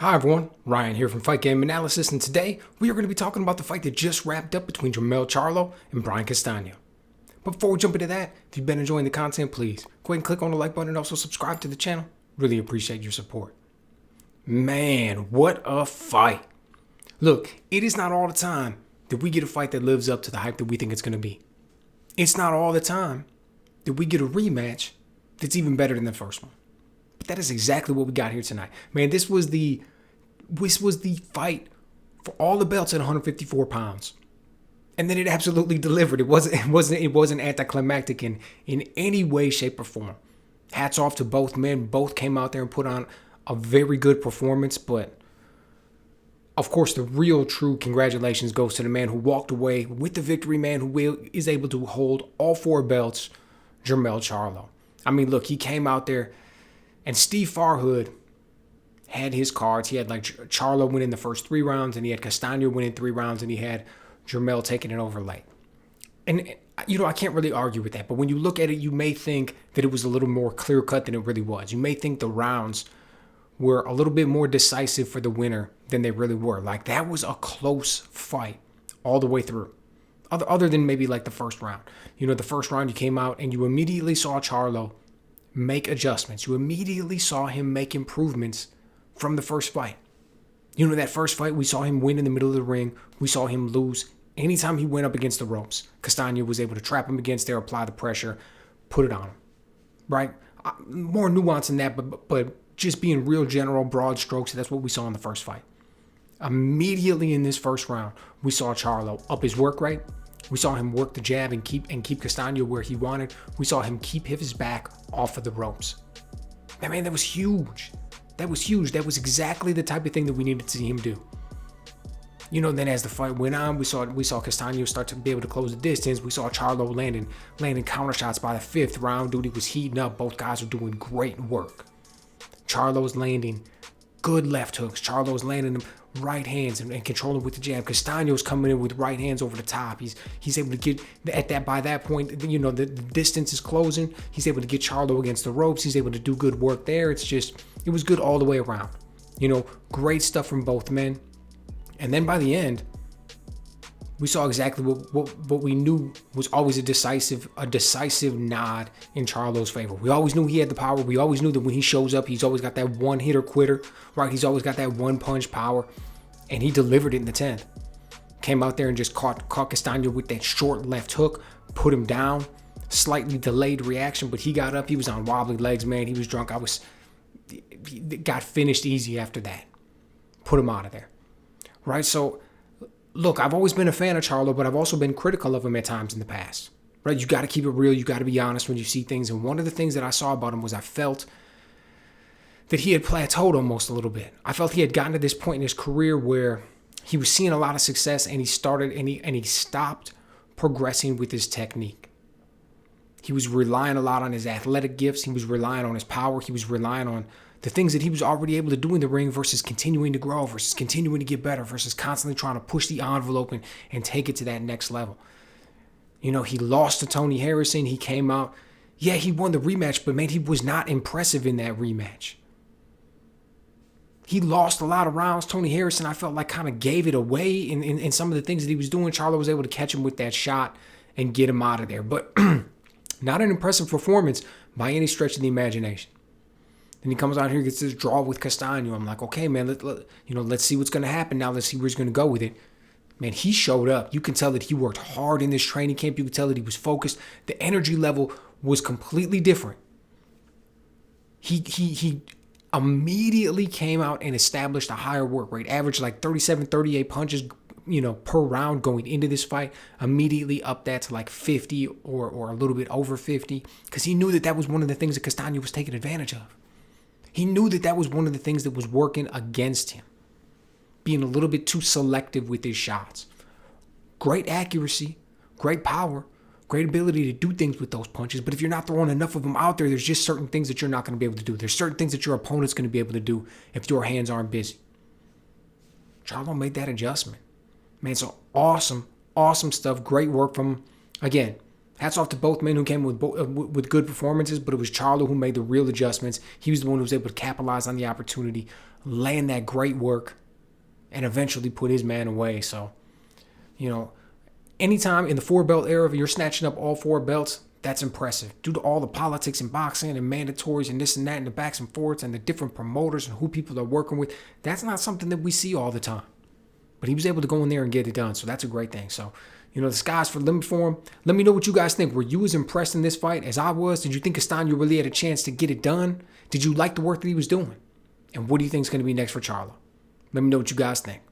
Hi everyone, Ryan here from Fight Game Analysis, and today we are going to be talking about the fight that just wrapped up between Jermell Charlo and Castano. But before we jump into that, if you've been enjoying the content, please go ahead and click on the like button and also subscribe to the channel. Really appreciate your support. Man, what a fight. Look, it is not all the time that we get a fight that lives up to the hype that we think it's going to be. It's not all the time that we get a rematch that's even better than the first one. But that is exactly what we got here tonight. Man, this was the fight for all the belts at 154 pounds. And then it absolutely delivered. It wasn't anticlimactic in any way, shape, or form. Hats off to both men. Both came out there and put on a very good performance. But, of course, the real true congratulations goes to the man who walked away with the victory, man who is able to hold all four belts, Jermell Charlo. I mean, look, he came out there, and Steve Farhood had his cards. He had like Charlo winning the first 3 rounds, and he had Castano winning 3 rounds, and he had Jermell taking it over late. And, I can't really argue with that. But when you look at it, you may think that it was a little more clear-cut than it really was. You may think the rounds were a little bit more decisive for the winner than they really were. Like, that was a close fight all the way through. Other than maybe like the first round. The first round you came out and you immediately saw Charlo make adjustments. You immediately saw him make improvements from the first fight. That first fight, we saw him win in the middle of the ring. We saw him lose anytime he went up against the ropes. Castano was able to trap him against there, apply the pressure, put it on him. Right? More nuance than that, but just being real general, broad strokes, that's what we saw in the first fight. Immediately in this first round, we saw Charlo up his work rate. We saw him work the jab and keep Castano where he wanted. We saw him keep his back off of the ropes. Man, that was huge. That was huge. That was exactly the type of thing that we needed to see him do. Then as the fight went on, we saw Castano start to be able to close the distance. We saw Charlo landing counter shots by the 5th round. Dude, he was heating up. Both guys were doing great work. Charlo's landing good left hooks. Charlo's landing them right hands and controlling with the jab. Castano's coming in with right hands over the top. He's able to get by that point, the distance is closing. He's able to get Charlo against the ropes. He's able to do good work there. It was good all the way around. Great stuff from both men. And then by the end, we saw exactly what we knew was always a decisive nod in Charlo's favor. We always knew he had the power. We always knew that when he shows up, he's always got that one hitter quitter, right? He's always got that one punch power, and he delivered it in the 10th. Came out there and just caught Castano with that short left hook, put him down. Slightly delayed reaction, but he got up. He was on wobbly legs, man. He was drunk. He got finished easy after that. Put him out of there, right? So, look, I've always been a fan of Charlo, but I've also been critical of him at times in the past, right? You got to keep it real. You got to be honest when you see things. And one of the things that I saw about him was I felt that he had plateaued almost a little bit. I felt he had gotten to this point in his career where he was seeing a lot of success and he stopped progressing with his technique. He was relying a lot on his athletic gifts. He was relying on his power. He was relying on the things that he was already able to do in the ring versus continuing to grow, versus continuing to get better, versus constantly trying to push the envelope and take it to that next level. He lost to Tony Harrison. He came out. Yeah, he won the rematch, but man, he was not impressive in that rematch. He lost a lot of rounds. Tony Harrison, I felt like, kind of gave it away in some of the things that he was doing. Charlo was able to catch him with that shot and get him out of there. But not an impressive performance by any stretch of the imagination. Then he comes out here and gets this draw with Castano. I'm like, okay, man, let's see what's going to happen now. Let's see where he's going to go with it. Man, he showed up. You can tell that he worked hard in this training camp. You can tell that he was focused. The energy level was completely different. He immediately came out and established a higher work rate. Averaged like 37, 38 punches, per round going into this fight. Immediately up that to like 50 or a little bit over 50. Because he knew that was one of the things that Castano was taking advantage of. He knew that was one of the things that was working against him. Being a little bit too selective with his shots. Great accuracy, great power, great ability to do things with those punches. But if you're not throwing enough of them out there, there's just certain things that you're not going to be able to do. There's certain things that your opponent's going to be able to do if your hands aren't busy. Charlo made that adjustment. Man, so awesome stuff. Great work from him. Again, Hats off to both men who came with good performances, but it was Charlo who made the real adjustments. He was the one who was able to capitalize on the opportunity, land that great work, and eventually put his man away. So, anytime in the 4-belt era, if you're snatching up all 4 belts, that's impressive. Due to all the politics in boxing and mandatories and this and that and the backs and forths and the different promoters and who people are working with, that's not something that we see all the time. But he was able to go in there and get it done, so that's a great thing. So, the sky's the limit for him. Let me know what you guys think. Were you as impressed in this fight as I was? Did you think Castano really had a chance to get it done? Did you like the work that he was doing? And what do you think is going to be next for Charlo? Let me know what you guys think.